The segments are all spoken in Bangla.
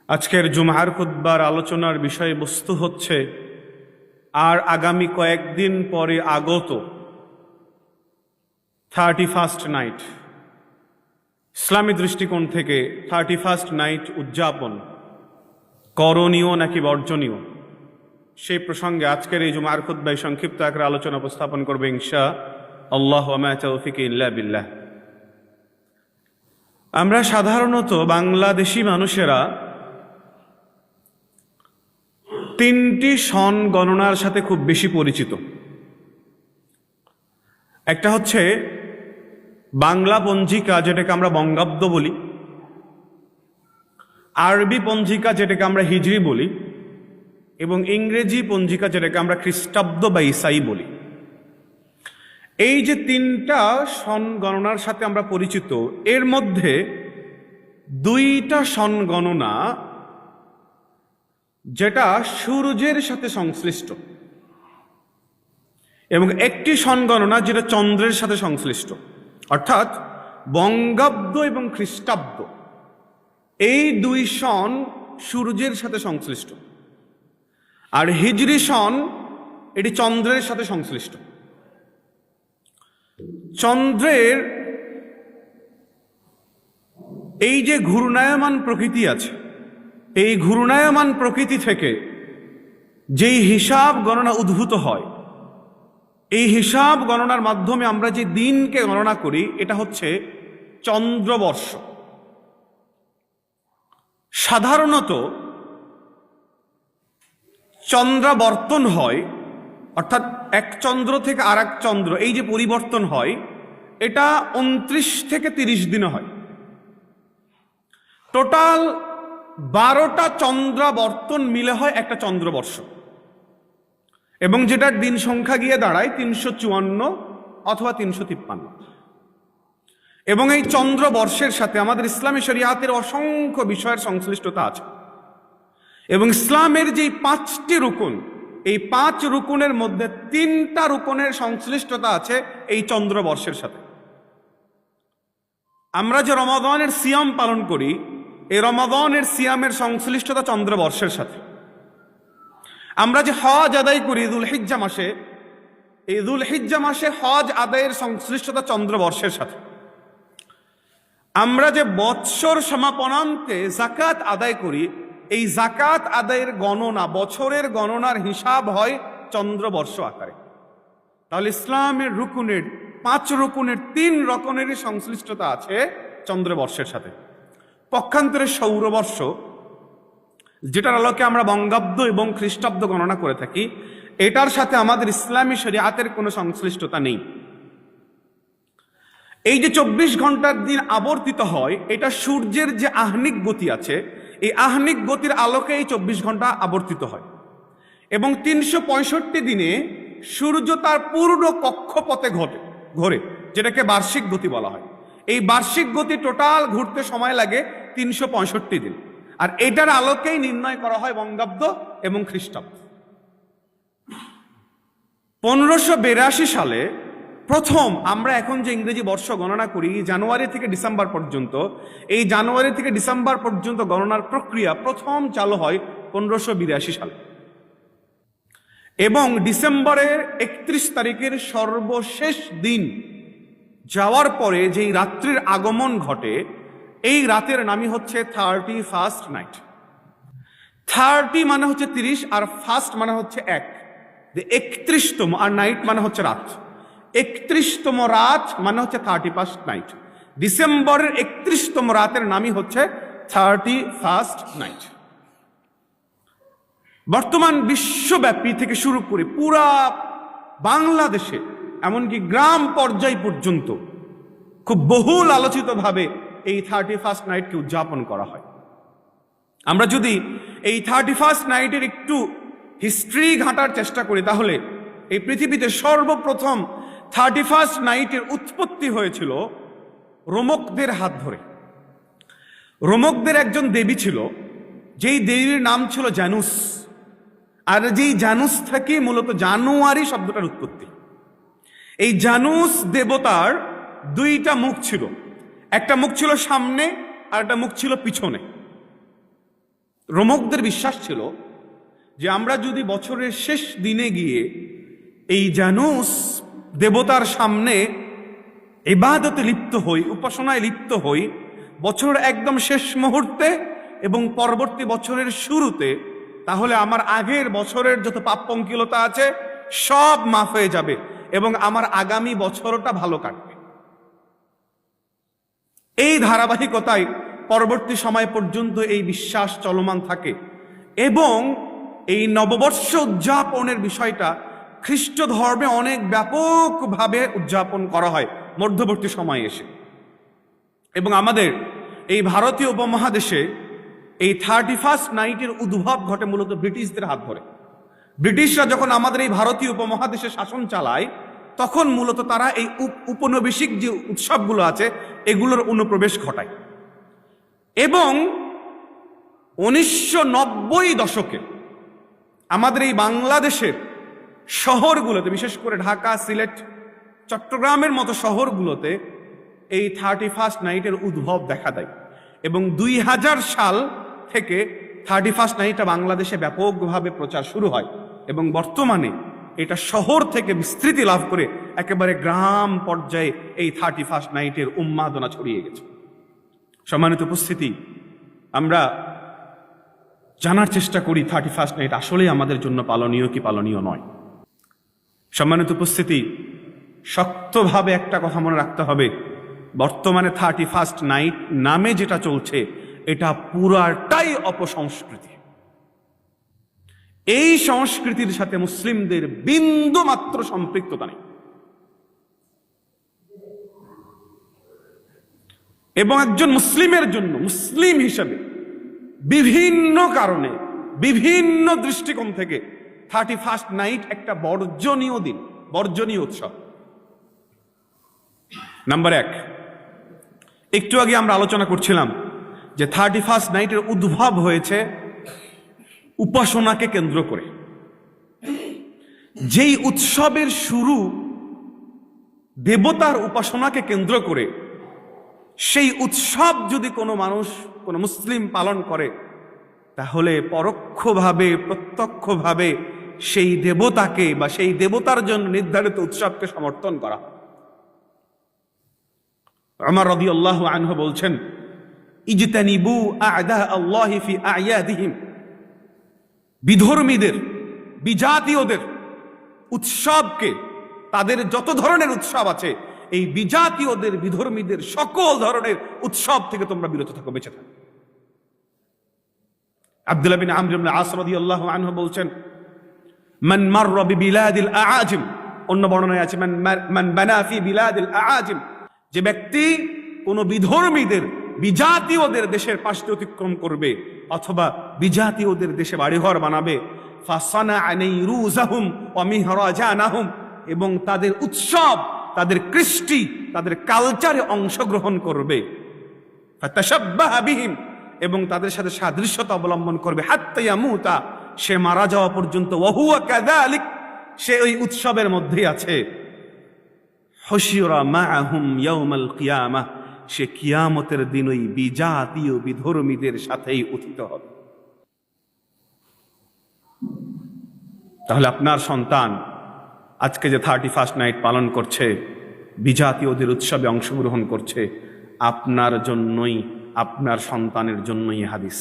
আজকের জুমার খুতবার আলোচনার বিষয়বস্তু হচ্ছে আর আগামী কয়েকদিন পরে আগত 31st নাইট। ইসলামী দৃষ্টিকোণ থেকে 31st নাইট উদযাপন করণীয় নাকি বর্জনীয়, সেই প্রসঙ্গে আজকের এই জুমার খুতবায় সংক্ষিপ্ত আকারে আলোচনা উপস্থাপন করবে ইনশাআল্লাহ। ওয়া মা তাওফীকি ইল্লা বিল্লাহ। আমরা সাধারণত বাংলাদেশি মানুষেরা তিনটি সন গণনার সাথে খুব বেশি পরিচিত। একটা হচ্ছে বাংলা পঞ্জিকা, যেটাকে আমরা বঙ্গাব্দ বলি, আরবি পঞ্জিকা যেটাকে আমরা হিজরি বলি, এবং ইংরেজি পঞ্জিকা যেটাকে আমরা খ্রিস্টাব্দ বা ইসাই বলি। এই যে তিনটা সন গণনার সাথে আমরা পরিচিত, এর মধ্যে দুইটা সন গণনা যেটা সূর্যের সাথে সংশ্লিষ্ট, এবং একটি সন গণনা যেটা চন্দ্রের সাথে সংশ্লিষ্ট। অর্থাৎ বঙ্গাব্দ এবং খ্রিস্টাব্দ এই দুই সন সূর্যের সাথে সংশ্লিষ্ট, আর হিজরি সন এটি চন্দ্রের সাথে সংশ্লিষ্ট। চন্দ্রের এই যে ঘূর্ণায়মান প্রকৃতি আছে, এই ঘূর্ণায়মান প্রকৃতি থেকে যেই হিসাব গণনা উদ্ভূত হয়, এই হিসাব গণনার মাধ্যমে আমরা যে দিনকে গণনা করি, এটা হচ্ছে চন্দ্রবর্ষ। সাধারণত চন্দ্রাবর্তন হয়, অর্থাৎ এক চন্দ্র থেকে আর এক চন্দ্র এই যে পরিবর্তন হয়, এটা 29 থেকে 30 দিনে হয়। টোটাল 12টা চন্দ্রাবর্তন মিলে হয় একটা চন্দ্রবর্ষ, এবং যেটার দিন সংখ্যা গিয়ে দাঁড়ায় 354 অথবা 353। এবং এই চন্দ্রবর্ষের সাথে আমাদের ইসলামী শরিয়াতের অসংখ্য বিষয়ের সংশ্লিষ্টতা আছে, এবং ইসলামের যে 5টি রুকুন, এই 5 রুকুনের মধ্যে 3টা রুকুনের সংশ্লিষ্টতা আছে এই চন্দ্রবর্ষের সাথে। আমরা যে রমাদানের সিয়াম পালন করি, এই রমাদানের সিয়ামের সংশ্লিষ্টতা চন্দ্রবর্ষের সাথে। আমরা যে হজ আদায় করি যুলহিজ্জা মাসে, এই যুলহিজ্জা মাসে হজ আদায়ের সংশ্লিষ্টতা চন্দ্রবর্ষের সাথে। আমরা যে বৎসর সমাপনান্তে যাকাত আদায় করি, এই যাকাত আদায়ের গণনা, বছরের গণনার হিসাব হয় চন্দ্রবর্ষ আকারে। তাহলে ইসলামের রুকুনের 5 রুকুনের 3 রকমেরই সংশ্লিষ্টতা আছে চন্দ্রবর্ষের সাথে। পক্ষান্তরে সৌরবর্ষ, যেটার আলোকে আমরা বঙ্গাব্দ এবং খ্রিস্টাব্দ গণনা করে থাকি, এটার সাথে আমাদের ইসলামী শরিয়াতের কোনো সংশ্লিষ্টতা নেই। এই যে 24 ঘন্টার দিন আবর্তিত হয়, এটা সূর্যের যে আহ্নিক গতি আছে, এই আহ্নিক গতির আলোকে এই 24 ঘন্টা আবর্তিত হয়, এবং 365 দিনে সূর্য তার পূর্ণ কক্ষপথে ঘোরে, যেটাকে বার্ষিক গতি বলা হয়। এই বার্ষিক গতি টোটাল ঘুরতে সময় লাগে 365 দিন, আর এটার আলোকেই নির্ণয় করা হয় বঙ্গাব্দ এবং খ্রিস্টাব্দ। 1582 সালে প্রথম আমরা এখন যে ইংরেজি বর্ষ গণনা করি জানুয়ারি থেকে ডিসেম্বর পর্যন্ত, এই জানুয়ারি থেকে ডিসেম্বর পর্যন্ত গণনার প্রক্রিয়া প্রথম চালু হয় 1582 সালে, এবং ডিসেম্বরের 31 তারিখের সর্বশেষ দিন যাওয়ার পরে যেই রাত্রির আগমন ঘটে, এই রাতের নামই হচ্ছে 31st নাইট। 30 মানে হচ্ছে 30, আর ফার্স্ট মানে হচ্ছে 1, 31তম, আর নাইট মানে হচ্ছে রাত। 31তম রাত মানে হচ্ছে 31st নাইট। ডিসেম্বরের 31তম রাতের নামই হচ্ছে 31st নাইট। বর্তমান বিশ্বব্যাপী থেকে শুরু করে পুরা বাংলাদেশে, এমনকি গ্রাম পর্যায় পর্যন্ত খুব বহুল আলোচিতভাবে এই 31st নাইটকে উদযাপন করা হয়। আমরা যদি এই 31st নাইটের একটু হিস্ট্রি ঘাঁটার চেষ্টা করি, তাহলে এই পৃথিবীতে সর্বপ্রথম 31st নাইটের উৎপত্তি হয়েছিল রোমকদের হাত ধরে। রোমকদের একজন দেবী ছিল, যেই দেবীর নাম ছিল জানুস, আর যেই জানুস থেকে মূলত জানুয়ারি শব্দটার উৎপত্তি। এই জানুস দেবতার 2টা মুখ ছিল, একটা মুখ ছিল সামনে আর একটা মুখ ছিল পিছনে। রোমকদের বিশ্বাস ছিল যে আমরা যদি বছরের শেষ দিনে গিয়ে এই জানুস দেবতার সামনে ইবাদতে লিপ্ত হই, উপাসনায় লিপ্ত হই বছরের একদম শেষ মুহূর্তে এবং পরবর্তী বছরের শুরুতে, তাহলে আমার আগের বছরের যত পাপ পঙ্কিলতা আছে সব মাফ হয়ে যাবে এবং আমার আগামী বছরটা ভালো কাটবে। এই ধারাবাহিকতায় পরবর্তী সময় পর্যন্ত এই বিশ্বাস চলমান থাকে এবং এই নববর্ষ উদযাপনের বিষয়টা খ্রিস্ট ধর্মে অনেক ব্যাপকভাবে উদযাপন করা হয় মধ্যবর্তী সময়ে এসে। এবং আমাদের এই ভারতীয় উপমহাদেশে এই 31st নাইটের উদ্ভব ঘটে মূলত ব্রিটিশদের হাত ধরে। ব্রিটিশরা যখন আমাদের এই ভারতীয় উপমহাদেশে শাসন চালায় তখন মূলত তারা এই উপনিবেশিক যে উৎসবগুলো আছে এগুলোর অনুপ্রবেশ ঘটায় এবং 1990 দশকে আমাদের এই বাংলাদেশের শহরগুলোতে, বিশেষ করে ঢাকা, সিলেট, চট্টগ্রামের মতো শহরগুলোতে এই 31st নাইটের উদ্ভব দেখা দেয় এবং 2000 সাল থেকে 31st নাইটটা বাংলাদেশে ব্যাপকভাবে প্রচার শুরু হয় এবং বর্তমানে এটা শহর থেকে বিস্তৃতি লাভ করে একেবারে গ্রাম পর্যায়ে এই 31st নাইটের উন্মাদনা ছড়িয়ে গেছে। সম্মানিত উপস্থিতি, আমরা জানার চেষ্টা করি 31st নাইট আসলেই আমাদের জন্য পালনীয় কি পালনীয় নয়। সম্মানিত উপস্থিতি, শক্তভাবে একটা কথা মনে রাখতে হবে, বর্তমানে 31st নাইট নামে যেটা চলছে এটা পুরাটাই অপসংস্কৃতি। এই সংস্কৃতির সাথে মুসলিমদের বিন্দু মাত্র সম্পৃক্ততা নেই এবং একজন মুসলিমের জন্য, মুসলিম হিসেবে বিভিন্ন কারণে, বিভিন্ন দৃষ্টিকোণ থেকে 31st নাইট একটা বর্জনীয় দিন, বর্জনীয় উৎসব। নাম্বার 1, একটু আগে আমরা আলোচনা করছিলাম যে 31st নাইটের উদ্ভব হয়েছে উপাসনাকে কেন্দ্র করে। যেই উৎসবের শুরু দেবতার উপাসনাকে কেন্দ্র করে, সেই উৎসব যদি কোনো মানুষ, কোনো মুসলিম পালন করে তাহলে পরোক্ষভাবে প্রত্যক্ষভাবে সেই দেবতাকে বা সেই দেবতার জন্য নির্ধারিত উৎসবকে সমর্থন করা। উমর রাদিয়াল্লাহু আনহু বলছেন, ইজতানিবু আ'দা আল্লাহি ফি আ'য়াদিহিম, বিধর্মীদের, বিজাতীয়দের উৎসবকে, তাদের যত ধরনের উৎসব আছে এই বিজাতীয়দের, বিধর্মীদের সকল ধরনের উৎসব থেকে তোমরা বিরত থাকো, বেঁচে থাকো। আব্দুল্লাহ বিন আমর ইবনে আস রাদিয়াল্লাহু আনহু বলছেন, মান মাররা বিবিলাদিল আআজিম, অন্য বর্ণনায় আছে মান বানা ফি বিলাদিল আআজিম, যে ব্যক্তি কোন বিধর্মীদের, বিজাতীয়দের দেশের পাশ দিয়ে অতিক্রম করবে অথবা বিজাতীয়দের দেশে বাড়িঘর বানাবে, ফাসানাআ নাইরুজাহুম ওয়া মিহরাজানাহুম, এবং তাদের উৎসব, তাদের কৃষ্টি, তাদের কালচারে অংশগ্রহণ করবে, ফাতাশাব্বাহা বিহিম, এবং তাদের সাথে সাদৃশ্যতা অবলম্বন করবে, হাত্তা ইয়ামুতা, সে মারা যাওয়া পর্যন্ত, ওয়া হুয়া কাযালিক, সে ওই উৎসবের মধ্যেই আছে, হুশিরা মাআহুম ইয়াউমাল কিয়ামাহ, সে কিয়ামতের দিন ওই বিজাতীয় বিধর্মীদের সাথেই উত্থিত হবে। তাহলে আপনার সন্তান আজকে যে 31st নাইট পালন করছে, বিজাতীয়দের উৎসবে অংশগ্রহণ করছে, আপনার জন্যই, আপনার সন্তানের জন্যই হাদিস।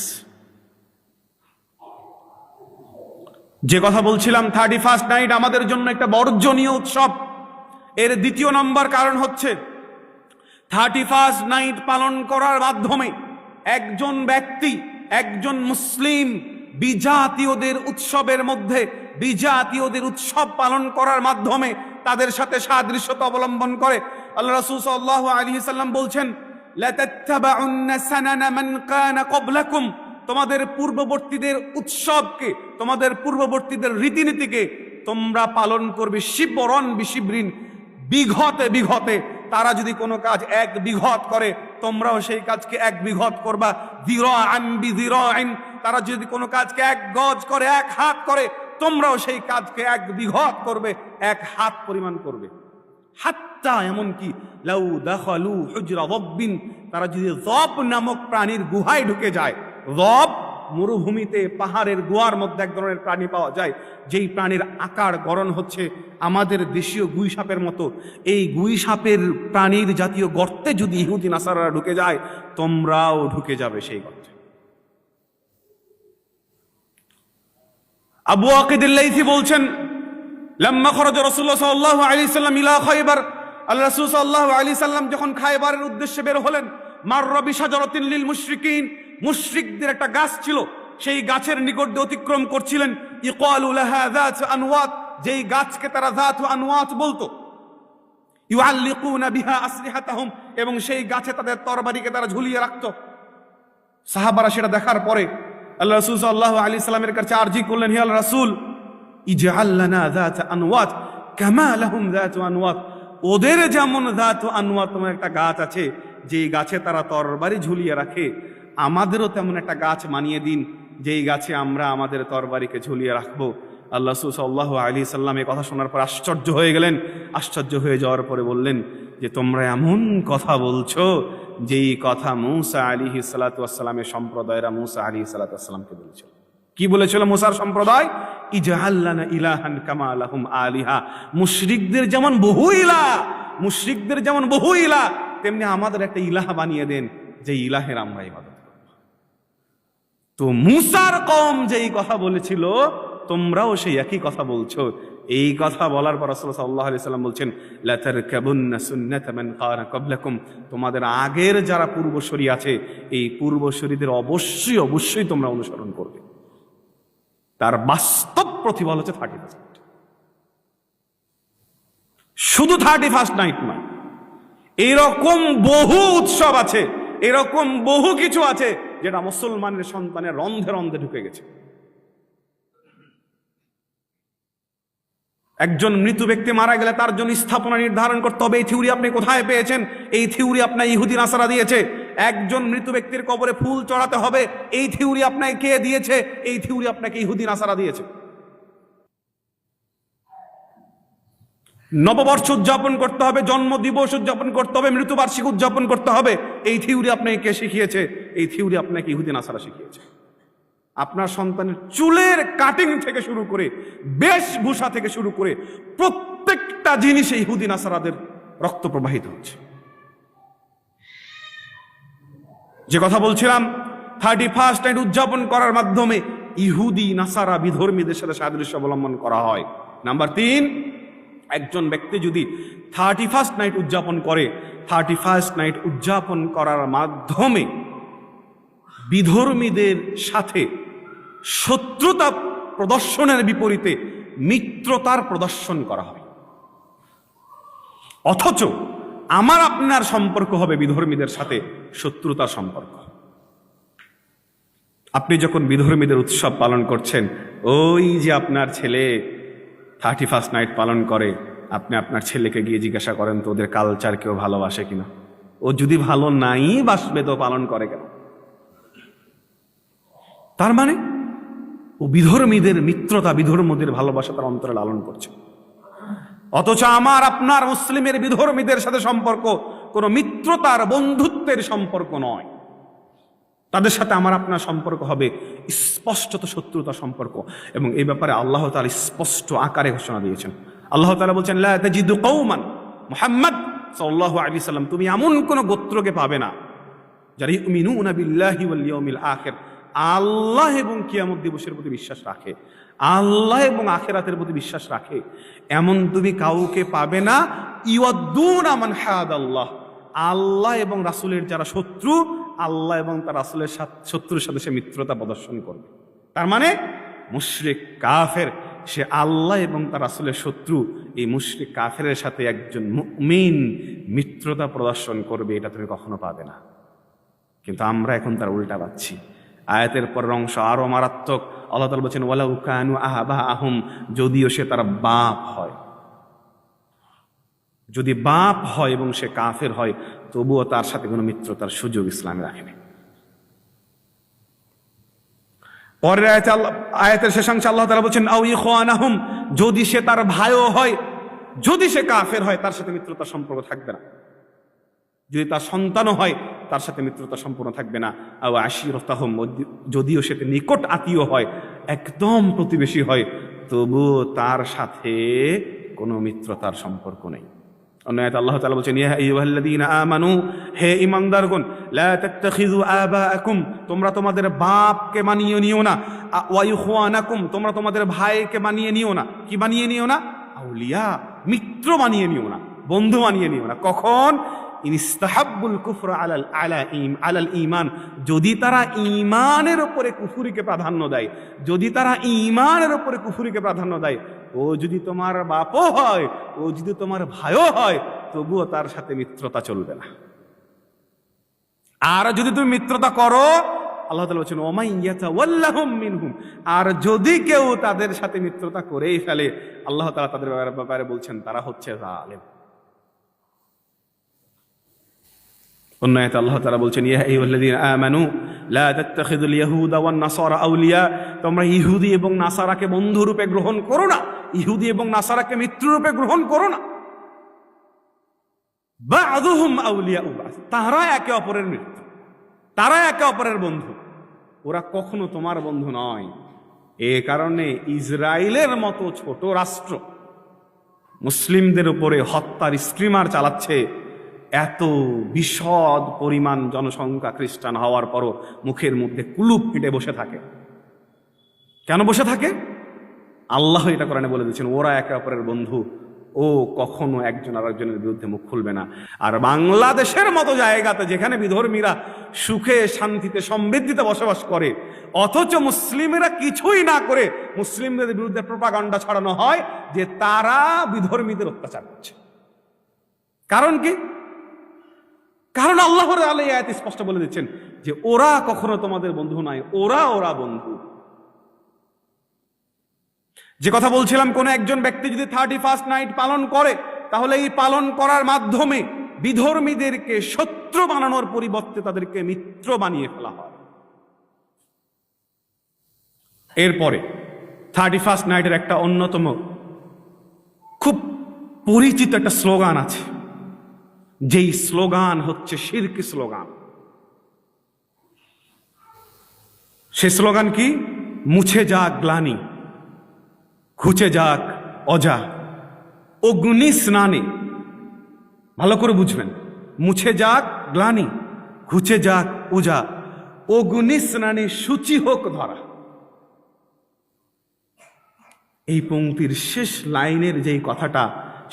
যে কথা বলছিলাম 31st নাইট আমাদের জন্য একটা বর্জনীয় উৎসব, এর দ্বিতীয় নম্বর কারণ হচ্ছে 31st নাইট পালন করার মাধ্যমে একজন ব্যক্তি, একজন মুসলিম বিজাতীয়দের উৎসবের মধ্যে, বিজাতীয়দের উৎসব পালন করার মাধ্যমে তাদের সাথে সাদৃশ্যতা অবলম্বন করে। আল্লাহ রাসূল সাল্লাল্লাহু আলাইহি সাল্লাম বলছেন, লা তাত্তাবাউন্না সানানা মান কানা ক্বাবলাকুম, তোমাদের পূর্ববর্তীদের উৎসবকে, তোমাদের পূর্ববর্তীদের রীতিনীতিকে তোমরা পালন করবে শিবরন বিশিবরিন, বিঘতে বিঘতে। তারা যদি কোনো কাজ এক বিঘত করে তোমরাও সেই কাজকে এক বিঘত করবা, যিরাআন বিযিরাইন, তারা যদি কোনো কাজকে এক গজ করে, এক হাত করে, তোমরাও সেই কাজকে এক বিঘত করবে, এক হাত পরিমাণ করবে। হাত্তা, এমনকি লাউ দাখালু হুজরা যাব্বিন, তারা যদি যব নামক প্রাণীর গুহায় ঢুকে যায়, যব মরুভূমিতে পাহাড়ের গুহার মধ্যে এক ধরনের প্রাণী পাওয়া যায়, যেই প্রাণীর আকার গড়ন হচ্ছে আমাদের দেশীয় গুই সাপের মতো। এই গুই সাপের প্রাণীর জাতীয় গর্তে যদি ইহুদি নাসারারা ঢুকে যায়, তোমরাও ঢুকে যাবে সেই গর্তে। আবু ওয়াকিদ আল-লাইথি বলছেন, লাম্মা খরাজা রাসূলুল্লাহ সাল্লাল্লাহু আলাইহি সাল্লাম ইলা খায়বার, আল্লাহ রাসূল সাল্লাল্লাহু আলাইহি সাল্লাম যখন খায়বারের উদ্দেশ্যে বের হলেন, মাররা বিশাজারাতিন লিল মুশরিকিন, মুশরিকদের একটা গাছ ছিল, সেই গাছের নিকট দিয়ে অতিক্রম করছিলেন। ইকালু লাহা যাত আনওয়াত, যেই গাছকে তারা যাত আনওয়াত বলতো। ইউআল্লিকুনা বিহা আসলিহাতাহুম, এবং সেই গাছে তাদের তরবারিকে তারা ঝুলিয়ে রাখতো। সাহাবারা সেটা দেখার পরে আল্লাহ রাসূল সাল্লাল্লাহু আলাইহি সাল্লামের কাছে আরজি করলেন, হে আল্লাহর রাসূল, ইজআল লানা যাত আনওয়াত কামা লাহুম যাত আনওয়াত, ওদের যেমন যাত আনওয়াত তোমার একটা গাছ আছে, যেই গাছে তারা তরবারি ঝুলিয়ে রাখে, আমাদেরও তেমন একটা গাছ মানিয়ে দিন, যেই গাছে আমরা আমাদের তরবারিকে ঝুলিয়ে রাখবো। আল্লাহ রাসূল সাল্লাল্লাহু আলাইহি সাল্লাম এই কথা শোনার পর আশ্চর্য হয়ে গেলেন। আশ্চর্য হয়ে যাওয়ার পরে বললেন যে, তোমরা এমন কথা বলছো যেই কথা মূসা আলাইহিস সালাতু ওয়াস সালামের সম্প্রদায়রা মূসা আলাইহিস সালাতু ওয়াস সালামকে বলেছিল। কি বলেছিল মুসার সম্প্রদায়? ইজআল লানা ইলাহান কামা লাহুম আলিহা, মুশরিকদের যেমন বহু ইলাহ, মুশরিকদের যেমন বহু ইলাহ, তেমনি আমাদের একটা ইলাহ বানিয়ে দেন, যে ইলাহের আমরা ইবাদত করব। তো মুসার কওম যেই কথা বলেছিল, তোমরাও সেই একই কথা বলছো। এই কথা বলার পর রাসূলুল্লাহ সাল্লাল্লাহু আলাইহি সাল্লাম বলছেন, লা তারকাবুন্না সুন্নাতা মান কানা ক্বাবলাকুম, তোমাদের আগের যারা পূর্বসূরি আছে, এই পূর্বসূরিদের অবশ্যই অবশ্যই তোমরা অনুসরণ করবে। তার বাস্তব প্রতিফল হচ্ছে 31st নাইট। শুধু 31st নাইট নয়, এরকম বহু উৎসব আছে, এরকম বহু কিছু আছে যেটা মুসলমানের সন্তানের রন্ধে রন্ধে ঢুকে গেছে। একজন মৃত ব্যক্তি মারা গেলে তার জন্য স্থাপনা নির্ধারণ করতে হবে। এই থিওরি আপনি কোথায় পেয়েছেন? এই থিওরি আপনার ইহুদি নাসারা দিয়েছে। একজন মৃত ব্যক্তির কবরে ফুল চড়াতে হবে, এই থিওরি আপনাকে কে দিয়েছে? এই থিওরি আপনাকে ইহুদি নাসারা দিয়েছে। নববর্ষ উদযাপন করতে হবে, জন্ম দিবস উদযাপন করতে হবে, মৃত্যুবার্ষিকী উদযাপন করতে হবে, এই থিওরি আপনাকে কে শিখিয়েছে? এই থিওরি আপনাকে ইহুদি নাসারা শিখিয়েছে। আপনার সন্তানের চুলের কাটিং থেকে শুরু করে, বেশভূষা থেকে শুরু করে, প্রত্যেকটা জিনিসে ইহুদি নাসারাদের রক্ত প্রবাহিত হচ্ছে। যে কথা বলছিলাম, 31st নাইট উদযাপন করার মাধ্যমে ইহুদি নাসারা বিধর্মীদের সাথে সাদৃশ্য অবলম্বন করা হয়। নাম্বার 3, একজন ব্যক্তি যদি 31st নাইট উদযাপন করে, 31st নাইট উদযাপন করার মাধ্যমে বিধর্মীদের সাথে শত্রুতা প্রদর্শনের বিপরীতে মিত্রতার প্রদর্শন করা হয়। অথচ আমার আপনার সম্পর্ক হবে বিধর্মীদের সাথে শত্রুতার সম্পর্ক। আপনি যখন বিধর্মীদের উৎসব পালন করছেন, ওই যে আপনার ছেলে 31st নাইট পালন করে, আপনি আপনার ছেলেকে গিয়ে জিজ্ঞাসা করেন তো ওদের কালচার কেউ ভালোবাসে কিনা? ও যদি ভালো নাই বাসবে তো পালন করে কেন? তার মানে ও বিধর্মীদের মিত্রতা, বিধর্মীদের ভালোবাসা তার অন্তরে লালন করছে। অথচ আমার আপনার মুসলিমের বিধর্মীদের সাথে সম্পর্ক কোনো মিত্রতার, বন্ধুত্বের সম্পর্ক নয়। তাদের সাথে আমার আপনার সম্পর্ক হবে স্পষ্টত শত্রুতা সম্পর্ক। এবং এই ব্যাপারে আল্লাহ তাআলা স্পষ্ট আকারে ঘোষণা দিয়েছেন। আল্লাহ তাআলা বলছেন, লা তাজিদু কওমান, মুহাম্মদ সাল্লাল্লাহু আলাইহি সাল্লাম, তুমি এমন কোন গোত্রকে পাবে না যারা ইউমিনুনা বিল্লাহি ওয়াল ইয়াউমিল আখির, আল্লাহ এবং কিয়ামত দিবসের প্রতি বিশ্বাস রাখে, আল্লাহ এবং আখিরাতের প্রতি বিশ্বাস রাখে, এমন তুমি কাউকে পাবে না। ইওয়াদ্দুনা মান হাদাল্লাহ, আল্লাহ এবং রাসূলের যারা শত্রু, আল্লাহ এবং তার রাসূলের শত্রুর সাথে সে মিত্রতা প্রদর্শন করবে। তার মানে মুশরিক কাফের, সে আল্লাহ এবং তার রাসূলের শত্রু। এই মুশরিক কাফেরের সাথে একজন মুমিন মিত্রতা প্রদর্শন করবে, এটা তুমি কখনো পাবে না। কিন্তু আমরা এখন তার উল্টা পাচ্ছি। আয়াতের পরের অংশ আরো মারাত্মক। আল্লাহ তাআলা বলেছেন, ওয়ালাউ কানু আবাহুম, যদিও সে তার বাপ হয়, যদি বাপ হয় এবং সে কাফের হয়, তবুও তার সাথে কোনো মিত্রতার সুযোগ ইসলামে রাখেনি। পরের আয়াতের শেষাংশে আল্লাহ তাআলা বলেছেন, আও ইখওয়ানাহুম, যদি সে তার ভাইও হয়, যদি সে কাফের হয়, তার সাথে মিত্রতার সম্পর্ক থাকবে না। যদি তার সন্তানও হয়, তার সাথে মিত্রতা সম্পূর্ণ থাকবে না। আও আশিরতাহুম, যদিও সে নিকট আত্মীয় হয়, একদম প্রতিবেশী হয়, তবুও তার সাথে কোনো মিত্রতার সম্পর্ক নেই। অন্য আয়াতে আল্লাহ তাআলা বলেছেন, ইয়া আইয়ুহাল্লাযীনা আমানু, হে ঈমানদারগণ, লা তাত্তাখিযু আবাআকুম, তোমরা তোমাদের বাপকে মানিয়ে নিও না, ওয়া ইখওয়ানাকুম, তোমরা তোমাদের ভাইকে মানিয়ে নিও না। কি বানিয়ে নিও না? আউলিয়া, মিত্র বানিয়ে নিও না, বন্ধু বানিয়ে নিও না। কখন? ইনস্তাহাব্বুল কুফরা আলাল ঈমান, যদি তারা ঈমানের উপরে কুফরিকে প্রাধান্য দেয়, যদি তারা ঈমানের উপরে কুফরিকে প্রাধান্য দেয়, ও যদি তোমার বাপও হয়, ও যদি তোমার ভাইও হয়, তবুও তার সাথে মিত্রতা চলবে না। আর যদি তুমি মিত্রতা করো, আল্লাহ তাআলা বলেছেন, ওমাই ইয়াতাওয়াল্লাহুম মিনহুম, আর যদি কেউ তাদের সাথে মিত্রতা করেই ফেলে, আল্লাহ তাআলা তাদের ব্যাপারে বলছেন তারা হচ্ছে জালেম। অন্য আয়াতে আল্লাহ তাআলা বলছেন, ইয়া আইয়ুহাল্লাযীনা আমানু লা তাত্তাখিযুল ইয়াহুদা ওয়ান নাসারা আউলিয়া, তোমরা ইহুদি এবং নাসারাকে বন্ধু রূপে গ্রহণ করো না, ইহুদি এবং নাসারাকে মিত্র রূপে গ্রহণ করো না। বা'দুহুম আউলিয়াউ বা'দ, তারা একে অপরের মিত্র, তারা একে অপরের বন্ধু, ওরা কখনো তোমার বন্ধু নয়। এ কারণে ইসরায়েলের মতো ছোট রাষ্ট্র মুসলিমদের উপরে হত্যার স্ট্রিমার চালাচ্ছে। এত বিশদ পরিমাণ জনসংখ্যা খ্রিস্টান হওয়ার পরও মুখের মধ্যে কুলুপ ফিটে বসে থাকে। কেন বসে থাকে? আল্লাহ এটা কোরআনে বলে দিচ্ছেন, ওরা একে অপরের বন্ধু, ও কখনো একজন আর একজনের বিরুদ্ধে মুখ খুলবে না। আর বাংলাদেশের মতো জায়গাতে যেখানে বিধর্মীরা সুখে শান্তিতে সমৃদ্ধিতে বসবাস করে, অথচ মুসলিমেরা কিছুই না করে মুসলিমদের বিরুদ্ধে প্রোপাগান্ডা ছড়ানো হয় যে তারা বিধর্মীদের অত্যাচার করছে। কারণ কি? কারণ আল্লাহর আয়াত স্পষ্ট বলে দিচ্ছেন যে ওরা কখনো তোমাদের বন্ধু নয়, ওরা বন্ধু। যে কথা বলছিলাম, কোন একজন ব্যক্তি যদি 31st নাইট পালন করে, তাহলে এই পালন করার মাধ্যমে বিধর্মীদেরকে শত্রু বানানোর পরিবর্তে তাদেরকে মিত্র বানিয়ে ফেলা হয়। এরপরে 31st নাইটের একটা অন্যতম খুব পরিচিত একটা স্লোগান আছে, যেই স্লোগান হচ্ছে শিরকি স্লোগান। সে স্লোগান কি? মুছে যাক গ্লানি, ঘুচে যাক অজা, অগ্নি স্নানে। ভালো করে বুঝবেন, মুছে যাক গ্লানি, ঘুচে যাক ওজা, অগ্নি স্নানে সূচি হোক ধরা। এই পংক্তির শেষ লাইনের যেই কথাটা,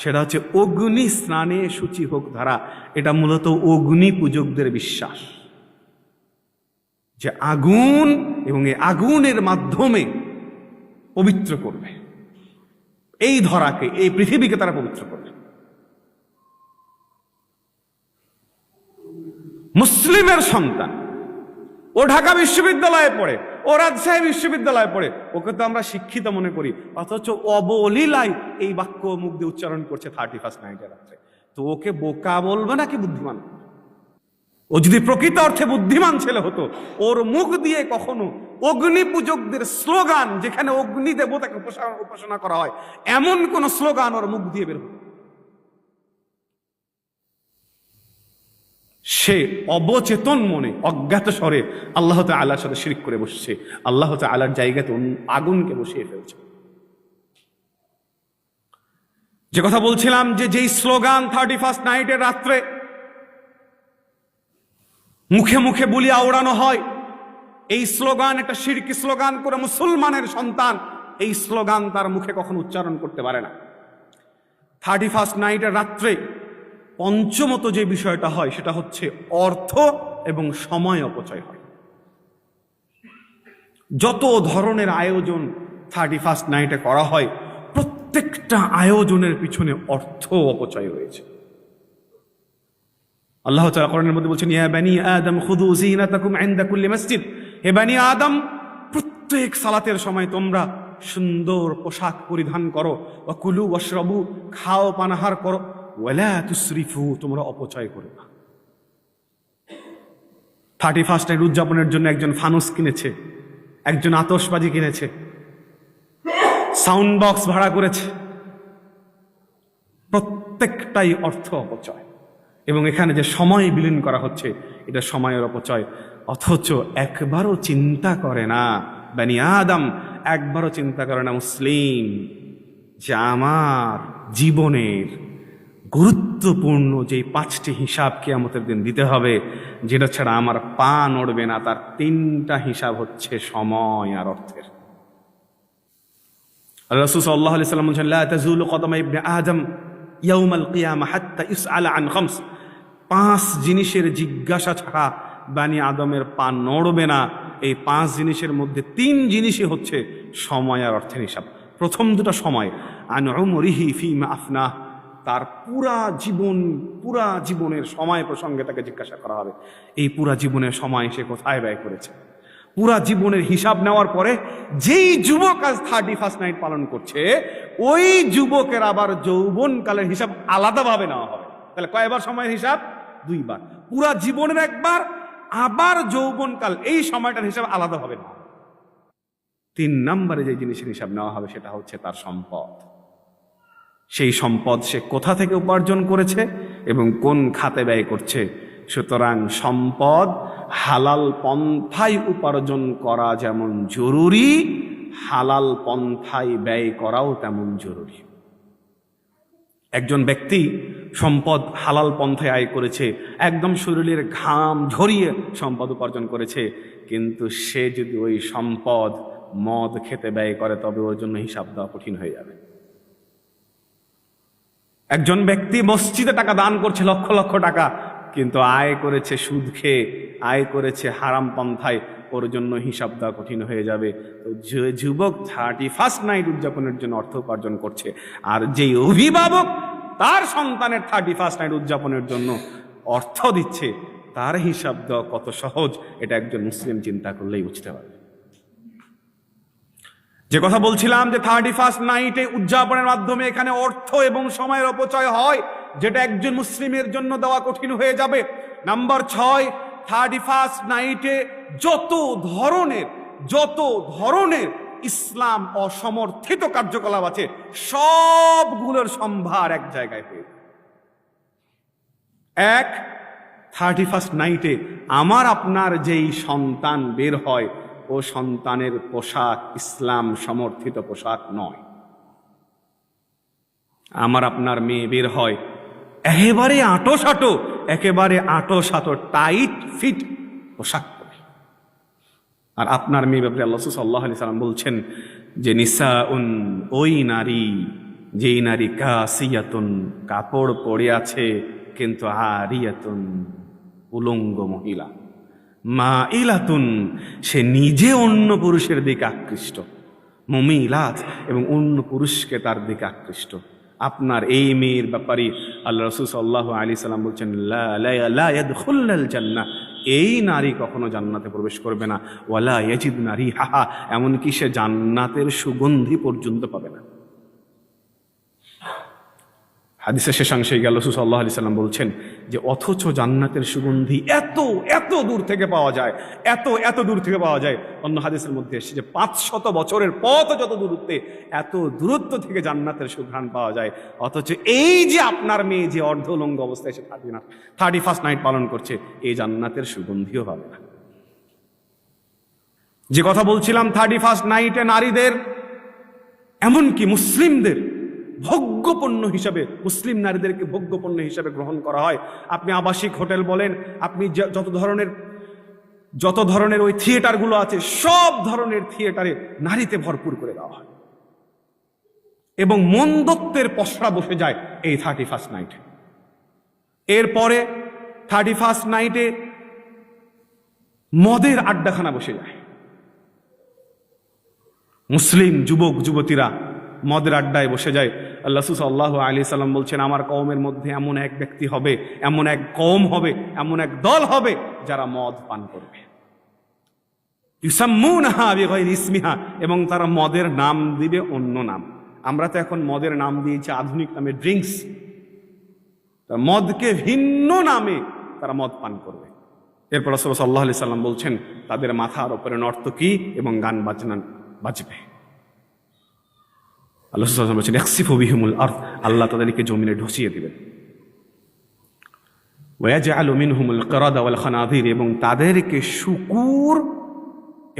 সেটা হচ্ছে অগ্নি স্নানে সূচি হোক ধরা। এটা মূলত অগ্নি পূজকদের বিশ্বাস যে আগুন এবং এই আগুনের মাধ্যমে পবিত্র করবে এই ধরাকে, এই পৃথিবীকে তারা পবিত্র করবে। মুসলিমের সন্তান, ও ঢাকা বিশ্ববিদ্যালয়ে পড়ে, ও রাজশাহী বিশ্ববিদ্যালয়ে পড়ে, ওকে তো আমরা শিক্ষিত মনে করি, অথচ অবলীলায় এই বাক্য মুখ দিয়ে উচ্চারণ করছে 31st নাইটের রাত্রে। তো ওকে বোকা বলবে নাকি বুদ্ধিমান? ও যদি প্রকৃত অর্থে বুদ্ধিমান ছেলে হতো, ওর মুখ দিয়ে কখনো অগ্নি পূজকদের স্লোগান, যেখানে অগ্নি দেবতাকে উপাসনা করা হয়, এমন কোন স্লোগান ওর মুখ দিয়ে বের হতো? সে অবচেতন মনে অজ্ঞাত স্বরে আল্লাহ তাআলার সাথে শিরক করে বসছে, আল্লাহ তাআলার জায়গাতে আগুনকে বসিয়ে ফেলছে। যে কথা বলছিলাম, যে যেই স্লোগান 31st নাইটের রাত্রে মুখে মুখে বলি আওড়ানো হয়, এই স্লোগান একটা শিরকি স্লোগান করে মুসলমানের সন্তান এই স্লোগান তার মুখে কখনো উচ্চারণ করতে পারে না। 31st নাইটের রাত্রে পঞ্চমত যে বিষয়টা হয়, সেটা হচ্ছে অর্থ এবং সময় অপচয় হয়। যত ধরনের আয়োজন 31st নাইটে করা হয়, প্রত্যেকটা আয়োজনের পিছনে অর্থ অপচয় রয়েছে। আল্লাহ তাআলা কোরআনের মধ্যে বলছেন, ইয়া বানি আদম খুযু যিনাতাকুম ইনদা কুল্লি মসজিদ, হে বানি আদম, প্রত্যেক সালাতের সময় তোমরা সুন্দর পোশাক পরিধান করো, ওয়া কুলু ওয়াশরাবু, খাও পানাহার করো, ওয়ালা তুসরিফু, তোমরা অপচয় করো না। 31st নাইট উদযাপনের জন্য একজন ফানুস কিনেছে, একজন আতশবাজি কিনেছে, সাউন্ড বক্স ভাড়া করেছে, প্রত্যেকটাই অর্থ অপচয়। এবং এখানে যে সময় বিলীন করা হচ্ছে এটা সময়ের অপচয়, অথচ একবারও চিন্তা করে না বনি আদম, একবারও চিন্তা করে না মুসলিম যে আমার জীবনের গুরুত্বপূর্ণ যে 5টি হিসাব কিয়ামতের দিন দিতে হবে, যেটা ছাড়া আমার পা নড়বে না, তার 3টা হিসাব হচ্ছে সময় আর অর্থের। রাসূল সাল্লাল্লাহু আলাইহি ওয়াসাল্লাম বলেন, লা তাজুলু কদমা ইবনে আদম ইয়াউমাল কিয়ামা হাত্তা ইসআলা আন খামস। 5 জিনিসের জিজ্ঞাসা ছাড়া বানি আদমের পা নড়বে না। এই 5 জিনিসের মধ্যে 3 জিনিসই হচ্ছে সময় আর অর্থের হিসাব। প্রথম দুটো সময়, আন উমরিহি ফিমা আফনাহ, তার পুরা জীবনের সময় প্রসঙ্গে তাকে জিজ্ঞাসা করা হবে। এই পুরা জীবনের সময় সে কোথায় ব্যয় করেছে। পুরা জীবনের হিসাব নেওয়ার পরে যেই যুবক আজ 31st নাইট পালন করছে, ওই যুবকের আবার যৌবনকালের হিসাব আলাদাভাবে নেওয়া হবে। তাহলে কয়বার সময়ের হিসাব? 2 বার। পুরা জীবনের একবার, আবার যৌবনকাল, এই সময়টার হিসাব আলাদাভাবে নেওয়া হবে। 3 নম্বরে যে জিনিসের হিসাব নেওয়া হবে সেটা হচ্ছে তার সম্পদ। সেই সম্পদ সে কোথা থেকে উপার্জন করেছে এবং কোন খাতে ব্যয় করছে। সুতরাং সম্পদ হালাল পন্থায় উপার্জন করা যেমন জরুরি, হালাল পন্থায় ব্যয় করাও তেমন জরুরি। একজন ব্যক্তি সম্পদ হালাল পন্থায় আয় করেছে, একদম শরীরের ঘাম ঝরিয়ে সম্পদ উপার্জন করেছে, কিন্তু সে যদি ওই সম্পদ মদ খেতে ব্যয় করে তবে ওর জন্য হিসাব দেওয়া কঠিন হয়ে যাবে। একজন ব্যক্তি মসজিদে টাকা দান করছে, লক্ষ লক্ষ টাকা, কিন্তু আয় করেছে সুদ খেয়ে, আয় করেছে হারাম পন্থায়, ওর জন্য হিসাব দেওয়া কঠিন হয়ে যাবে। তো যে যুবক 31st নাইট উদযাপনের জন্য অর্থ উপার্জন করছে, আর যেই অভিভাবক তার সন্তানের 31st নাইট উদযাপনের জন্য অর্থ দিচ্ছে, তার হিসাব দেওয়া কত সহজ এটা একজন মুসলিম চিন্তা করলেই বুঝতে পারবে। যে কথা বলছিলাম যে 31st নাইটে উদযাপনের মাধ্যমে এখানে অর্থ এবং সময়ের অপচয় হয়, যেটা একজন মুসলিমের জন্য দেওয়া কঠিন হয়ে যাবে। নাম্বার 6, 31st নাইটে যত ধরনের ইসলাম অসমর্থিত কার্যকলাপ আছে সবগুলোর সম্ভার এক জায়গায় হয়ে যায়। 31st নাইটে আমার আপনার যেই সন্তান বের হয়, ও সন্তানের পোশাক ইসলাম সমর্থিত পোশাক নয়। আমার আপনার মেয়ে বের হয় একেবারে আঁটো সাঁটো টাইট ফিট পোশাক পরে, আর আপনার মেয়ে ব্যাপারে আল্লাহ সাল্লাল্লাহু আলাইহি সাল্লাম বলছেন যে নিসাউন, ওই নারী, যেই নারী কাসিয়াতুন, কাপড় পরে আছে কিন্তু আরিয়াতুন, উলঙ্গ মহিলা, মাইলাতুন, সে নিজে অন্য পুরুষের দিকে আকৃষ্ট, মুমিলাত, এবং অন্য পুরুষকে তার দিকে আকৃষ্ট। আপনার এই মেয়ের ব্যাপারে আল্লাহ রাসূল সাল্লাল্লাহু আলাইহি সাল্লাম বলছেন লা ইয়াদখুলুল জান্নাহ, এই নারী কখনো জান্নাতে প্রবেশ করবে না, ওয়ালা ইয়াজিদনা রিহাহা, এমনকি সে জান্নাতের সুগন্ধি পর্যন্ত পাবে না। হাদিসের শেষাংশে গেল রাসূল সাল্লাল্লাহু আলাইহি সাল্লাম বলছেন যে অথচ জান্নাতের সুগন্ধি এত দূর থেকে পাওয়া যায়, এত দূর থেকে পাওয়া যায়। অন্য হাদিসের মধ্যে এসেছে যে 500 বছরের পথ যত দূরত্বে, এত দূরত্ব থেকে জান্নাতের সুঘ্রাণ পাওয়া যায়। অথচ এই যে আপনার মেয়ে যে অর্ধলঙ্গ অবস্থায় এসে 31st নাইট পালন করছে, এই জান্নাতের সুগন্ধিও পাবে না। যে কথা বলছিলাম 31st নাইটে নারীদের, এমনকি মুসলিমদের ভোগ্যপণ্য হিসাবে, মুসলিম নারীদেরকে ভোগ্যপণ্য হিসাবে গ্রহণ করা হয়। আপনি আবাসিক হোটেল বলেন, আপনি যত ধরনের ওই থিয়েটারগুলো আছে, সব ধরনের থিয়েটারে নারীতে ভরপুর করে দেওয়া হয়, এবং মন্দত্বের পসরা বসে যায় এই 31st নাইটে। এরপরে 31st নাইটে মদের আড্ডাখানা বসে যায়। মুসলিম যুবক যুবতীরা মদের আড্ডায় বসে যায়। আল্লাহ রাসূল সাল্লাল্লাহু আলাইহি সাল্লাম বলছেন আমার কওমের মধ্যে এমন এক ব্যক্তি হবে, এমন এক কওম হবে, এমন এক দল হবে যারা মদ পান করবে, ইউসাম্মুনাহা বিগাইরি ইসমিহা, এবং তারা মদের নাম দিবে অন্য নাম। আমরা তো এখন মদের নাম দিয়েছি আধুনিক নামে ড্রিঙ্কস, মদকে ভিন্ন নামে তারা মদ পান করবে। এরপর রাসূল সাল্লাল্লাহু আলাইহি সাল্লাম বলছেন তাদের মাথার উপরে নর্তকী এবং গান বাজনা বাজবে। আল্লাহ বলছেন ইয়াখসিফু বিহিমুল আরদ, আল্লাহ তাদেরকে জমিনে ঢসিয়ে দিবেন। ওয়াজআলু মিনহুমুল কিরাদা ওয়াল খানাযির, এবং তাদেরকে শূকর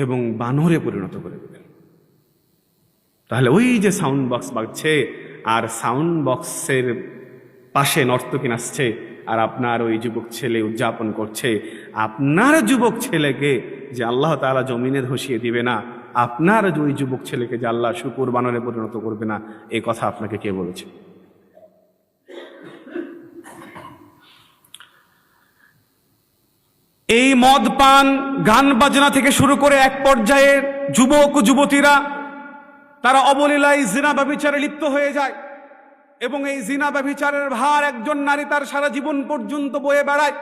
এবং বানরে পরিণত করে দেবেন। তাহলে ওই যে সাউন্ড বক্স বাজছে আর সাউন্ড বক্সের পাশে নর্তকী নাচছে আর আপনার ওই যুবক ছেলে উদযাপন করছে, আপনার যুবক ছেলেকে যে আল্লাহ তাআলা জমিনে ধসিয়ে দিবে না, আপনার ওই যুবক ছেলেকে যে আল্লাহ শূকর বানরে পরিণত করবে না, এই কথা আপনাকে কে বলেছে? এই মদ পান গান বাজনা থেকে শুরু করে এক পর্যায়ে যুবক ও যুবতীরা তারা অবলীলায় জিনা ব্যভিচারে লিপ্ত হয়ে যায়, এবং এই জিনা ব্যভিচারের ভার একজন নারী তার সারা জীবন পর্যন্ত বয়ে বেড়ায়।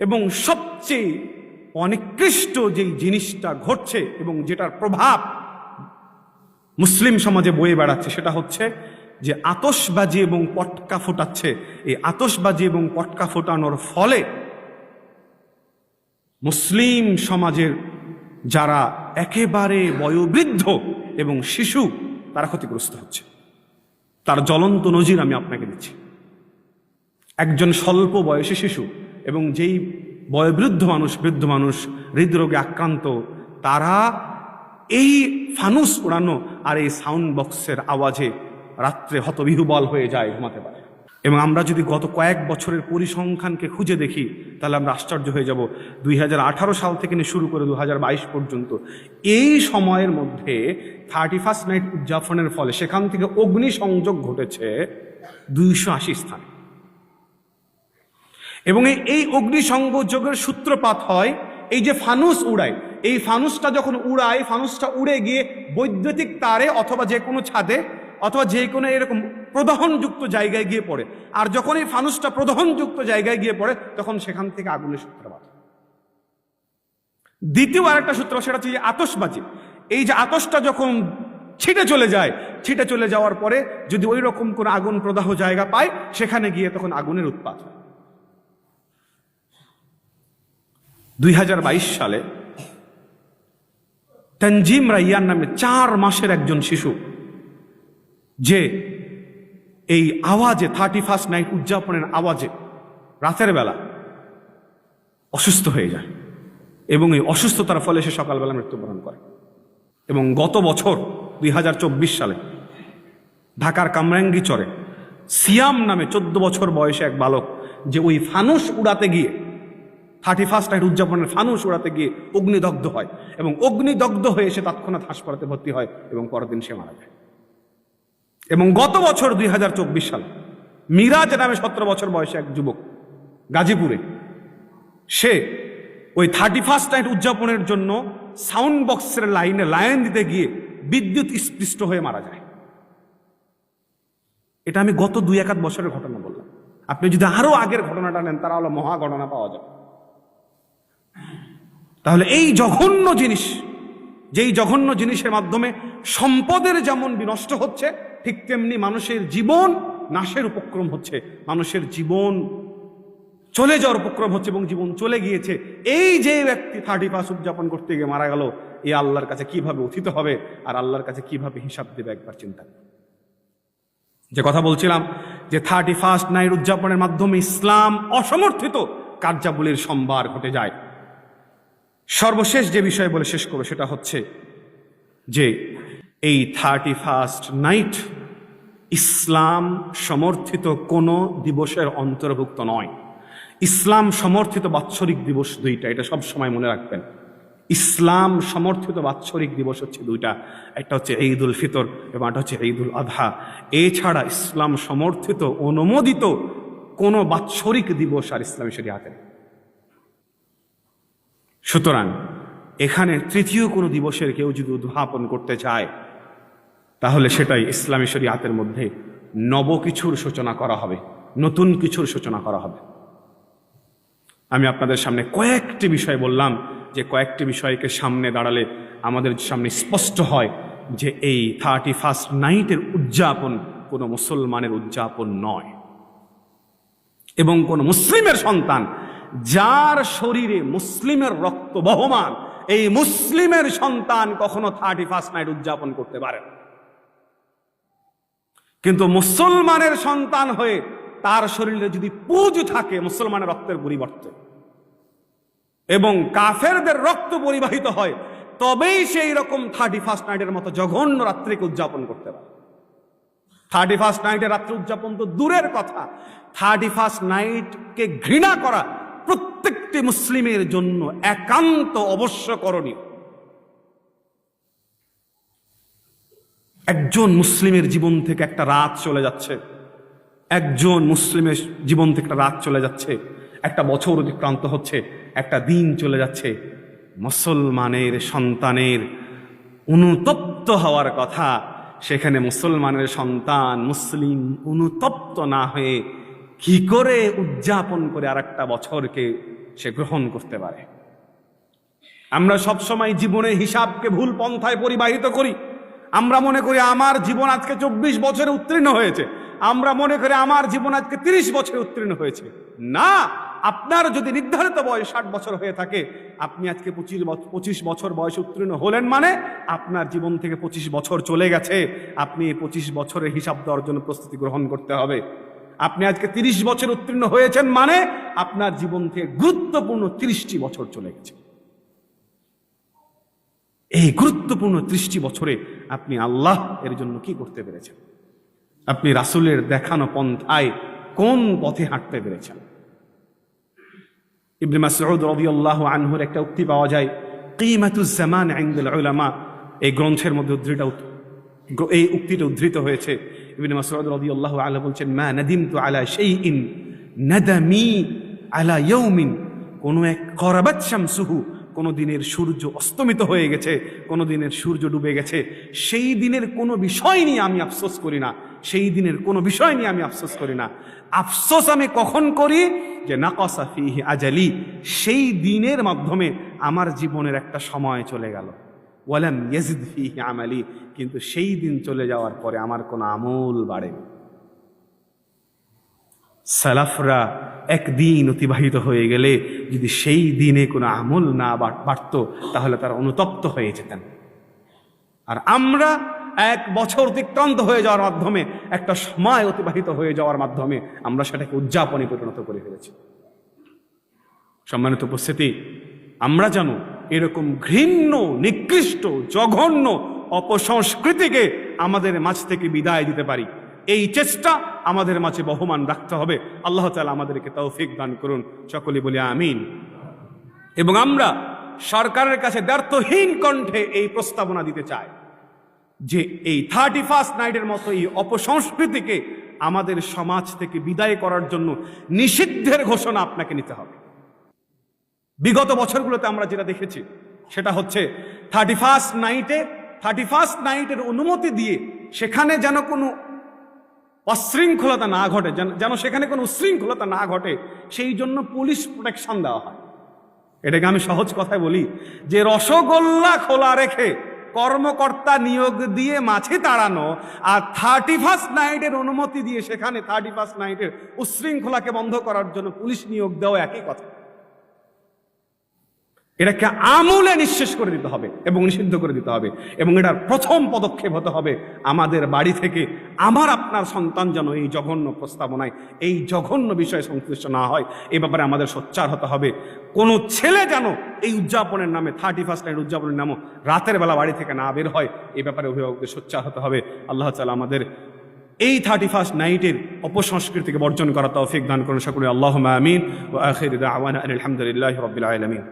এবং সবচেয়ে অনিকৃষ্ট যেই জিনিসটা ঘটছে এবং যেটার প্রভাব মুসলিম সমাজে বয়ে বেড়াচ্ছে, সেটা হচ্ছে যে আতশবাজি এবং পটকা ফোটাচ্ছে। এই আতশবাজি এবং পটকা ফোটানোর ফলে মুসলিম সমাজের যারা একেবারে বয়োবৃদ্ধ এবং শিশু তারা ক্ষতিগ্রস্ত হচ্ছে। তার জ্বলন্ত নজির আমি আপনাকে দিচ্ছি। একজন স্বল্প বয়সী শিশু এবং যেই বয়োবৃদ্ধ মানুষ হৃদরোগে আক্রান্ত, তারা এই ফানুস উড়ানো আর এই সাউন্ড বক্সের আওয়াজে রাত্রে হতবিহ্বল হয়ে যায়, ঘুমাতে পারে। এবং আমরা যদি গত কয়েক বছরের পরিসংখ্যানকে খুঁজে দেখি তাহলে আমরা আশ্চর্য হয়ে যাব। 2018 সাল থেকে নিয়ে শুরু করে 2022 পর্যন্ত এই সময়ের মধ্যে 31st নাইট উদযাপনের ফলে সেখান থেকে অগ্নিসংযোগ ঘটেছে 280 স্থানে। এবং এই অগ্নিসংযোগের সূত্রপাত হয় এই যে ফানুস উড়ায়, এই ফানুসটা যখন উড়ায়, ফানুসটা উড়ে গিয়ে বৈদ্যুতিক তারে অথবা যে কোনো ছাদে অথবা যে কোনো এরকম প্রদহনযুক্ত জায়গায় গিয়ে পড়ে। আর যখন এই ফানুসটা প্রদহনযুক্ত জায়গায় গিয়ে পড়ে তখন সেখান থেকে আগুনের সূত্রপাত। দ্বিতীয় আরেকটা সূত্র, সেটা হচ্ছে আতশবাজি। এই যে আতশটা যখন ছিটে চলে যাওয়ার পরে যদি ওই রকম কোনো আগুন প্রদাহ জায়গা পায়, সেখানে গিয়ে তখন আগুনের উৎপাত হয়। 2022 সালে তানজিম রাইয়ান নামে 4 মাসের একজন শিশু যে এই আওয়াজে 31st নাইট উদযাপনের আওয়াজে রাতের বেলা অসুস্থ হয়ে যায়, এবং এই অসুস্থতার ফলে সে সকালবেলা মৃত্যুবরণ করে। এবং গত বছর 2024 সালে ঢাকার কামরাঙ্গীচরে সিয়াম নামে 14 বছর বয়সে এক বালক যে ওই ফানুস উড়াতে গিয়ে 31st নাইট উদযাপনের ফানুস উড়াতে গিয়ে অগ্নিদগ্ধ হয়, এবং অগ্নিদগ্ধ হয়ে সে তৎক্ষণাৎ হাসপাতালে ভর্তি হয় এবং পরের দিন সে মারা যায়। এবং গত বছর 2024 সালে মিরাজ নামে 17 বছর বয়সে এক যুবক গাজীপুরে, সে ওই 31st নাইট উদযাপনের জন্য সাউন্ড বক্সের লাইন দিতে গিয়ে বিদ্যুৎ স্পৃষ্ট হয়ে মারা যায়। এটা আমি গত 2-1 বছরের ঘটনা বললাম। আপনি যদি আরো আগের ঘটনাটা নেন তারা হলো মহা ঘটনা পাওয়া যাবে। তাহলে এই জঘন্য জিনিস, যেই জঘন্য জিনিসের মাধ্যমে সম্পদের যেমন বিনষ্ট হচ্ছে, ঠিক তেমনি মানুষের জীবন নাশের উপক্রম হচ্ছে, মানুষের জীবন চলে যাওয়ার উপক্রম হচ্ছে, এবং জীবন চলে গিয়েছে। এই যে ব্যক্তি 31st উদযাপন করতে গিয়ে মারা গেল, এ আল্লাহর কাছে কিভাবে উথিত হবে আর আল্লাহর কাছে কিভাবে হিসাব দেবে, একবার চিন্তা। যে কথা বলছিলাম যে 31st নাইট উদযাপনের মাধ্যমে ইসলাম অসমর্থিত কার্যাবলীর সম্ভার ঘটে যায়। সর্বশেষ যে বিষয় বলে শেষ করবো সেটা হচ্ছে যে এই 31st নাইট ইসলাম সমর্থিত কোনো দিবসের অন্তর্ভুক্ত নয়। ইসলাম সমর্থিত বাৎসরিক দিবস 2টা, এটা সব সময় মনে রাখবেন। ইসলাম সমর্থিত বাৎসরিক দিবস হচ্ছে 2টা, একটা হচ্ছে ঈদ উল ফিতর এবং একটা হচ্ছে ঈদ উল আযহা। এছাড়া ইসলাম সমর্থিত অনুমোদিত কোনো বাৎসরিক দিবস আর ইসলামী শরীয়তে নেই। সুতরাং এখানে তৃতীয় কোনো দিবসের কেউ যদি উদ্যাপন করতে চায় তাহলে সেটাই ইসলামী শরীয়তের মধ্যে নব কিছুর সূচনা করা হবে, নতুন কিছুর সূচনা করা হবে। আমি আপনাদের সামনে কয়েকটি বিষয় বললাম, যে কয়েকটি বিষয়কে সামনে দাঁড়ালে আমাদের সামনে স্পষ্ট হয় যে এই 31st নাইটের উদযাপন কোনো মুসলমানের উদযাপন নয়, এবং কোন মুসলিমের সন্তান যার শরীরে মুসলিমের রক্ত বহমান, এই মুসলিমের সন্তান কখনো 31st নাইট উদযাপন করতে পারে না। কিন্তু মুসলমানের সন্তান হয়ে তার শরীরে যদি পুঁজ থাকে মুসলমানের রক্তের পরিবর্তে এবং কাফেরদের রক্ত পরিবাহিত হয়, তবেই সেই রকম 31st নাইটের মতো জঘন্য রাত্রিকে উদযাপন করতে পারে। 31st নাইটের রাত্রি উদযাপন তো দূরের কথা, 31st নাইটকে ঘৃণা করা প্রত্যেকটি মুসলিমের জন্য একান্ত অবশ্য করণীয়। একজন মুসলিমের জীবন থেকে একটা রাত চলে যাচ্ছে, একজন মুসলিমের জীবন থেকে একটা রাত চলে যাচ্ছে, একটা বছর অতিক্রান্ত হচ্ছে, একটা দিন চলে যাচ্ছে। মুসলমানের সন্তানের অনুতপ্ত হওয়ার কথা, সেখানে মুসলমানের সন্তান মুসলিম অনুতপ্ত না হয়ে কি করে উদযাপন করে আর একটা বছরকে সে গ্রহণ করতে পারে? আমরা সবসময় জীবনের হিসাবকে ভুল পন্থায় পরিবাহিত করি। আমরা মনে করি আমার জীবন আজকে 24 বছরে উত্তীর্ণ হয়েছে, আমরা মনে করি আমার জীবন আজকে 30 বছরে উত্তীর্ণ হয়েছে। না, আপনার যদি নির্ধারিত বয়স 60 বছর হয়ে থাকে, আপনি আজকে 25 বছর বয়সে উত্তীর্ণ হলেন মানে আপনার জীবন থেকে 25 বছর চলে গেছে। আপনি এই 25 বছরের হিসাব দেওয়ার জন্য প্রস্তুতি গ্রহণ করতে হবে। আপনি আজকে 30 বছর উত্তীর্ণ হয়েছেন মানে আপনার জীবন থেকে গুরুত্বপূর্ণ 30টি বছর চলে গেছে। এই গুরুত্বপূর্ণ 30টি বছরে আপনি আল্লাহ এর জন্য কি করতে পেরেছেন? আপনি রাসূলের দেখানো পন্থায় কোন পথে হাঁটতে পেরেছেন? ইবনে মাসউদ রাদিয়াল্লাহু আনহুর একটা উক্তি পাওয়া যায়, কিমাতুজ জামান ইনদাল উলামা। এই গ্রন্থের মধ্যে এই উক্তিটা উদ্ধৃত হয়েছে। ইবনে মাসউদ রাদিয়াল্লাহু আনহু বলছেন, মা নাদিমতু আলা শাইইন নাদামি আলা ইয়াউমিন, কোন এক করাবাত শামসুহু, কোনো দিনের সূর্য অস্তমিত হয়ে গেছে, কোনো দিনের সূর্য ডুবে গেছে, সেই দিনের কোনো বিষয় নিয়ে আমি আফসোস করি না, সেই দিনের কোনো বিষয় নিয়ে আমি আফসোস করি না। আফসোস আমি কখন করি? যে নাকাসা ফীহি আজালি, সেই দিনের মাধ্যমে আমার জীবনের একটা সময় চলে গেল। ওয়ালাম ইয়াজিদ ফীহি আমালি, কিন্তু সেই দিন চলে যাওয়ার পরে আমার কোনো আমল বাড়েনি। সালাফরা একদিন অতিবাহিত হয়ে গেলে যদি সেই দিনে কোনো আমল না বাড়ত, তাহলে তারা অনুতপ্ত হয়ে যেতেন। আর আমরা এক বছর অতিক্রান্ত হয়ে যাওয়ার মাধ্যমে, একটা সময় অতিবাহিত হয়ে যাওয়ার মাধ্যমে আমরা সেটাকে উদযাপনে পরিণত করে ফেলেছি। সম্মানিত উপস্থিতি, আমরা যেন এরকম ঘৃণ্য, নিকৃষ্ট, জঘন্য অপসংস্কৃতিকে আমাদের মাঝ থেকে বিদায় দিতে পারি, এই চেষ্টা আমাদের মাঝে বহমান রাখতে হবে। আল্লাহ তাআলা আমাদেরকে তৌফিক দান করুন, সকলে বলি আমিন। এবং আমরা সরকারের কাছে দ্ব্যর্থহীন কণ্ঠে এই প্রস্তাবনা দিতে চাই যে এই 31st নাইটের মতো এই অপসংস্কৃতিকে আমাদের সমাজ থেকে বিদায় করার জন্য নিষিদ্ধের ঘোষণা আপনাকে নিতে হবে। বিগত বছরগুলোতে আমরা যেটা দেখেছি সেটা হচ্ছে 31st নাইটের অনুমতি দিয়ে সেখানে যেন কোনো অশৃঙ্খলতা না ঘটে, যেন সেখানে কোনো উশৃঙ্খলতা না ঘটে, সেই জন্য পুলিশ প্রোটেকশন দেওয়া হয়। এটাকে আমি সহজ কথায় বলি যে রসগোল্লা খোলা রেখে কর্মকর্তা নিয়োগ দিয়ে মাছি তাড়ানো আর 31st নাইটের অনুমতি দিয়ে সেখানে 31st নাইটের উশৃঙ্খলাকে বন্ধ করার জন্য পুলিশ নিয়োগ দেওয়া একই কথা। এটাকে আমূলে নিঃশেষ করে দিতে হবে এবং নিষিদ্ধ করে দিতে হবে। এবং এটার প্রথম পদক্ষেপ হতে হবে আমাদের বাড়ি থেকে। আমার আপনার সন্তান যেন এই জঘন্য প্রস্তাবনায়, এই জঘন্য বিষয়ে সংশ্লিষ্ট না হয়, এ ব্যাপারে আমাদের সোচ্চার হতে হবে। কোনো ছেলে যেন এই উদযাপনের নামে, 31st নাইট উদযাপনের নামে রাতের বেলা বাড়ি থেকে না বের হয়, এ ব্যাপারে অভিভাবকদের সোচ্চার হতে হবে। আল্লাহ তাআলা আমাদের এই 31st নাইটের অপসংস্কৃতিকে বর্জন করা তৌফিক দান করুন, সকলে আল্লাহুম্মা আমিন। ওয়া আখিরু দাওয়ানা আলহামদুলিল্লাহি রাব্বিল আলামিন।